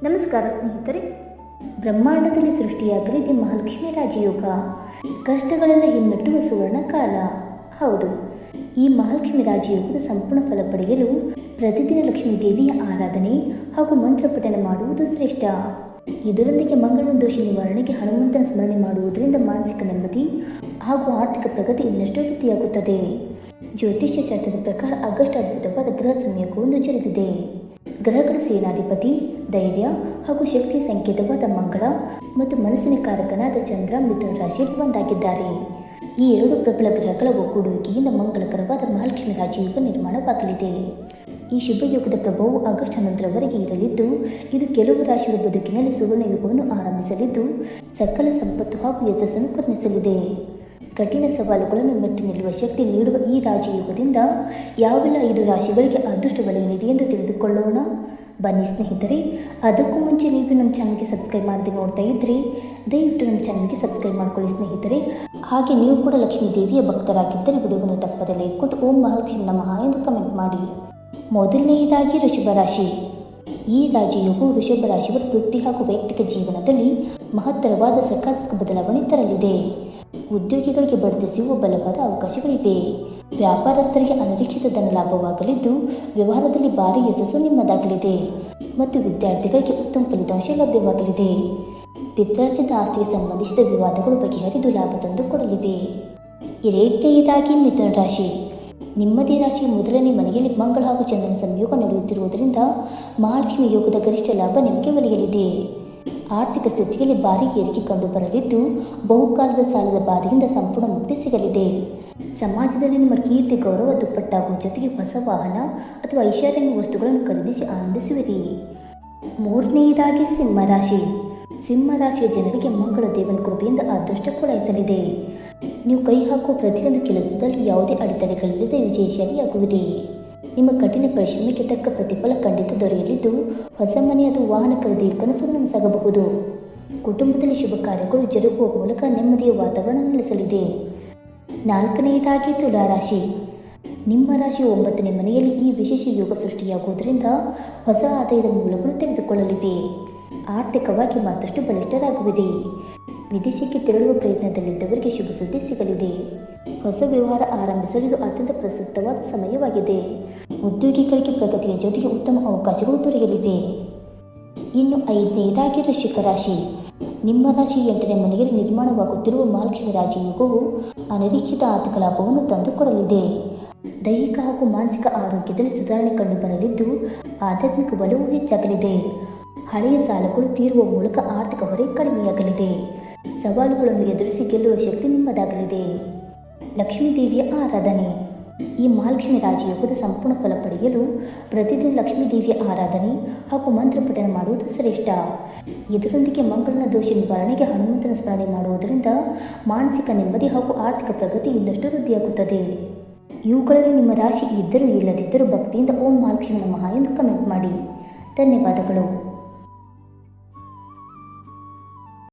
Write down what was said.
ನಮಸ್ಕಾರ ಸ್ನೇಹಿತರೆ. ಬ್ರಹ್ಮಾಂಡದಲ್ಲಿ ಸೃಷ್ಟಿಯಾಗಲಿದೆ ಮಹಾಲಕ್ಷ್ಮಿ ರಾಜಯೋಗ. ಕಷ್ಟಗಳೆಲ್ಲ ಹಿಮ್ಮೆಟ್ಟುವ ಸುವರ್ಣ ಕಾಲ. ಹೌದು, ಈ ಮಹಾಲಕ್ಷ್ಮಿ ರಾಜಯೋಗದ ಸಂಪೂರ್ಣ ಫಲ ಪಡೆಯಲು ಪ್ರತಿದಿನ ಲಕ್ಷ್ಮೀ ದೇವಿಯ ಆರಾಧನೆ ಹಾಗೂ ಮಂತ್ರ ಪಠನೆ ಮಾಡುವುದು ಶ್ರೇಷ್ಠ. ಇದರೊಂದಿಗೆ ಮಂಗಳ ದೋಷ ನಿವಾರಣೆಗೆ ಹನುಮಂತನ ಸ್ಮರಣೆ ಮಾಡುವುದರಿಂದ ಮಾನಸಿಕ ನೆಮ್ಮದಿ ಹಾಗೂ ಆರ್ಥಿಕ ಪ್ರಗತಿ ಇನ್ನಷ್ಟು ವೃದ್ಧಿಯಾಗುತ್ತದೆ. ಜ್ಯೋತಿಷ್ಯ ಶಾಸ್ತ್ರದ ಪ್ರಕಾರ ಆಗಸ್ಟ್ ಅದ್ಭುತವಾದ ಗ್ರಹ ಸಂಯೋಗವೊಂದು ಜರುಗಿದೆ. ಗ್ರಹಗಳ ಸೇನಾಧಿಪತಿ, ಧೈರ್ಯ ಹಾಗೂ ಶಕ್ತಿಯ ಸಂಕೇತವಾದ ಮಂಗಳ ಮತ್ತು ಮನಸ್ಸಿನ ಕಾರಕನಾದ ಚಂದ್ರ ಮಿಥುನ ರಾಶಿಯಲ್ಲಿ ಒಂದಾಗಿದ್ದಾರೆ. ಈ ಎರಡು ಪ್ರಬಲ ಗ್ರಹಗಳ ಒಗ್ಗೂಡುವಿಕೆಯಿಂದ ಮಂಗಳಕರವಾದ ಮಹಾಲಕ್ಷ್ಮಿ ರಾಜಯೋಗ ನಿರ್ಮಾಣವಾಗಲಿದೆ. ಈ ಶುಭ ಯೋಗದ ಪ್ರಭಾವವು ಆಗಸ್ಟ್ 11ರವರೆಗೆ ಇರಲಿದ್ದು, ಇದು ಕೆಲವು ರಾಶಿಗಳ ಬದುಕಿನಲ್ಲಿ ಸುವರ್ಣ ಯುಗವನ್ನು ಆರಂಭಿಸಲಿದ್ದು, ಸಕಲ ಸಂಪತ್ತು ಹಾಗೂ ಯಶಸ್ಸನ್ನು ಕರುಣಿಸಲಿದೆ. ಕಠಿಣ ಸವಾಲುಗಳನ್ನು ಮೆಟ್ಟಿ ನಿಲ್ಲುವ ಶಕ್ತಿ ನೀಡುವ ಈ ರಾಜಯೋಗದಿಂದ ಯಾವೆಲ್ಲ 5 ರಾಶಿಗಳಿಗೆ ಅದೃಷ್ಟ ಒಲೆಯಲಿದೆ ಎಂದು ತಿಳಿದುಕೊಳ್ಳೋಣ. ಬನ್ನಿ ಸ್ನೇಹಿತರೆ, ಅದಕ್ಕೂ ಮುಂಚೆ ನೀವು ನಮ್ಮ ಚಾನಲ್ಗೆ ಸಬ್ಸ್ಕ್ರೈಬ್ ಮಾಡದೆ ನೋಡ್ತಾ ಇದ್ದರೆ ದಯವಿಟ್ಟು ನಮ್ಮ ಚಾನಲ್ಗೆ ಸಬ್ಸ್ಕ್ರೈಬ್ ಮಾಡ್ಕೊಳ್ಳಿ ಸ್ನೇಹಿತರೆ. ಹಾಗೆ ನೀವು ಕೂಡ ಲಕ್ಷ್ಮೀ ದೇವಿಯ ಭಕ್ತರಾಗಿದ್ದರೆ ವಿಡಿಯೋವನ್ನು ತಪ್ಪದೆ ಲೈಕ್ ಕೊಟ್ಟು ಓಂ ಮಹಾಲಕ್ಷ್ಮಿ ನಮಃ ಎಂದು ಕಮೆಂಟ್ ಮಾಡಿ. ಮೊದಲನೆಯದಾಗಿ ವೃಷಭ ರಾಶಿ. ಈ ರಾಜಯೋಗವು ವೃಷಭ ರಾಶಿಯವರ ವೃತ್ತಿ ಹಾಗೂ ವೈಯಕ್ತಿಕ ಜೀವನದಲ್ಲಿ ಮಹತ್ತರವಾದ ಸಕಾರಾತ್ಮಕ ಬದಲಾವಣೆ ತರಲಿದೆ. ಉದ್ಯೋಗಿಗಳಿಗೆ ಬಡ್ತಿ ಸಿಗುವ ಬಲವಾದ ಅವಕಾಶಗಳಿವೆ. ವ್ಯಾಪಾರಸ್ಥರಿಗೆ ಅನಿರೀಕ್ಷಿತ ಧನ ಲಾಭವಾಗಲಿದ್ದು, ವ್ಯವಹಾರದಲ್ಲಿ ಭಾರಿ ಯಶಸ್ಸು ನಿಮ್ಮದಾಗಲಿದೆ ಮತ್ತು ವಿದ್ಯಾರ್ಥಿಗಳಿಗೆ ಉತ್ತಮ ಫಲಿತಾಂಶ ಲಭ್ಯವಾಗಲಿದೆ. ಪಿತ್ರಾರ್ಜಿತ ಆಸ್ತಿಗೆ ಸಂಬಂಧಿಸಿದ ವಿವಾದಗಳು ಬಗೆಹರಿದು ಲಾಭ ತಂದು ಕೊಡಲಿವೆ. ಎರಡನೆಯದಾಗಿ ಮಿಥುನ ರಾಶಿ. ನಿಮ್ಮದೇ ರಾಶಿಯ ಮೊದಲನೇ ಮನೆಯಲ್ಲಿ ಮಂಗಳ ಹಾಗೂ ಚಂದ್ರನ ಸಂಯೋಗ ನಡೆಯುತ್ತಿರುವುದರಿಂದ ಮಹಾಲಕ್ಷ್ಮಿ ಯೋಗದ ಗರಿಷ್ಠ ಲಾಭ ನಿಮಗೆ ಒಲಿಯಲಿದೆ. ಆರ್ಥಿಕ ಸ್ಥಿತಿಯಲ್ಲಿ ಭಾರಿ ಏರಿಕೆ ಕಂಡು ಬರಲಿದ್ದು, ಬಹುಕಾಲದ ಸಾಲದ ಬಾಧೆಯಿಂದ ಸಂಪೂರ್ಣ ಮುಕ್ತಿ ಸಿಗಲಿದೆ. ಸಮಾಜದಲ್ಲಿ ನಿಮ್ಮ ಕೀರ್ತಿ ಗೌರವ ದುಪ್ಪಟ್ಟಾಗುವ ಜೊತೆಗೆ ಹೊಸ ವಾಹನ ಅಥವಾ ಐಷಾರಾಮಿ ವಸ್ತುಗಳನ್ನು ಖರೀದಿಸಿ ಆನಂದಿಸುವಿರಿ. ಮೂರನೆಯದಾಗಿ ಸಿಂಹರಾಶಿ. ಸಿಂಹರಾಶಿಯ ಜನರಿಗೆ ಮಂಗಳ ದೇವನ ಕೃಪೆಯಿಂದ ಅದೃಷ್ಟ ಕೊಡಾಯಿಸಲಿದೆ. ನೀವು ಕೈ ಹಾಕುವ ಪ್ರತಿಯೊಂದು ಕೆಲಸದಲ್ಲೂ ಯಾವುದೇ ಅಡೆತಡೆಗಳಿಲ್ಲದೆ ವಿಜಯಶಾಲಿಯಾಗುವಿರಿ. ನಿಮ್ಮ ಕಠಿಣ ಪರಿಶ್ರಮಕ್ಕೆ ತಕ್ಕ ಪ್ರತಿಫಲ ಖಂಡಿತ ದೊರೆಯಲಿದ್ದು, ಹೊಸ ಮನೆ ಅಥವಾ ವಾಹನ ಖರೀದಿಯ ಕನಸು ನನಸಾಗಬಹುದು. ಕುಟುಂಬದಲ್ಲಿ ಶುಭ ಕಾರ್ಯಗಳು ಜರುಗುವ ಮೂಲಕ ನೆಮ್ಮದಿಯ ವಾತಾವರಣ ನೆಲೆಸಲಿದೆ. ನಾಲ್ಕನೆಯದಾಗಿ ತುಲಾರಾಶಿ. ನಿಮ್ಮ ರಾಶಿಯ 9ನೇ ಮನೆಯಲ್ಲಿ ಈ ವಿಶೇಷ ಯೋಗ ಸೃಷ್ಟಿಯಾಗುವುದರಿಂದ ಹೊಸ ಆದಾಯದ ಮೂಲಗಳು ತೆಗೆದುಕೊಳ್ಳಲಿವೆ. ಆರ್ಥಿಕವಾಗಿ ಮತ್ತಷ್ಟು ಬಲಿಷ್ಠರಾಗುವಿರಿ. ವಿದೇಶಕ್ಕೆ ತೆರಳುವ ಪ್ರಯತ್ನದಲ್ಲಿದ್ದವರಿಗೆ ಶುಭ ಸುದ್ದಿ ಸಿಗಲಿದೆ. ಹೊಸ ವ್ಯವಹಾರ ಆರಂಭಿಸಲು ಇದು ಅತ್ಯಂತ ಪ್ರಸಕ್ತವಾದ ಸಮಯವಾಗಿದೆ. ಉದ್ಯೋಗಿಗಳಿಗೆ ಪ್ರಗತಿಯ ಜೊತೆಗೆ ಉತ್ತಮ ಅವಕಾಶಗಳು ದೊರೆಯಲಿವೆ. ಇನ್ನು 5ನೇದಾಗಿ ವೃಶ್ಚಿಕ ರಾಶಿ. ನಿಮ್ಮ ರಾಶಿ 8ನೇ ಮನೆಯಲ್ಲಿ ನಿರ್ಮಾಣವಾಗುತ್ತಿರುವ ಮಹಾಲಕ್ಷ್ಮಿ ರಾಜಯೋಗವು ಅನಿರೀಕ್ಷಿತ ಆರ್ಥಿಕ ಲಾಭವನ್ನು ತಂದುಕೊಡಲಿದೆ. ದೈಹಿಕ ಹಾಗೂ ಮಾನಸಿಕ ಆರೋಗ್ಯದಲ್ಲಿ ಸುಧಾರಣೆ ಕಂಡುಬರಲಿದ್ದು, ಆಧ್ಯಾತ್ಮಿಕ ಬಲವು ಹೆಚ್ಚಾಗಲಿದೆ. ಹಳೆಯ ಸಾಲಗಳು ತೀರುವ ಮೂಲಕ ಆರ್ಥಿಕ ಹೊರೆ ಕಡಿಮೆಯಾಗಲಿದೆ. ಸವಾಲುಗಳನ್ನು ಎದುರಿಸಿ ಗೆಲ್ಲುವ ಶಕ್ತಿ ನಿಮ್ಮದಾಗಲಿದೆ. ಲಕ್ಷ್ಮೀ ದೇವಿಯ ಆರಾಧನೆ. ಈ ಮಹಾಲಕ್ಷ್ಮಿ ರಾಜಯೋಗದ ಸಂಪೂರ್ಣ ಫಲ ಪಡೆಯಲು ಪ್ರತಿದಿನ ಲಕ್ಷ್ಮೀ ದೇವಿಯ ಆರಾಧನೆ ಹಾಗೂ ಮಂತ್ರ ಪಠನೆ ಮಾಡುವುದು ಶ್ರೇಷ್ಠ. ಇದರೊಂದಿಗೆ ಮಂಗಳನ ದೋಷ ನಿವಾರಣೆಗೆ ಹನುಮಂತನ ಸ್ಮರಣೆ ಮಾಡುವುದರಿಂದ ಮಾನಸಿಕ ನೆಮ್ಮದಿ ಹಾಗೂ ಆರ್ಥಿಕ ಪ್ರಗತಿ ಇನ್ನಷ್ಟು ವೃದ್ಧಿಯಾಗುತ್ತದೆ. ಇವುಗಳಲ್ಲಿ ನಿಮ್ಮ ರಾಶಿ ಇದ್ದರೂ ಇಲ್ಲದಿದ್ದರೂ ಭಕ್ತಿಯಿಂದ ಓಂ ಮಹಾಲಕ್ಷ್ಮಿ ನಮಃ ಎಂದು ಕಮೆಂಟ್ ಮಾಡಿ. ಧನ್ಯವಾದಗಳು.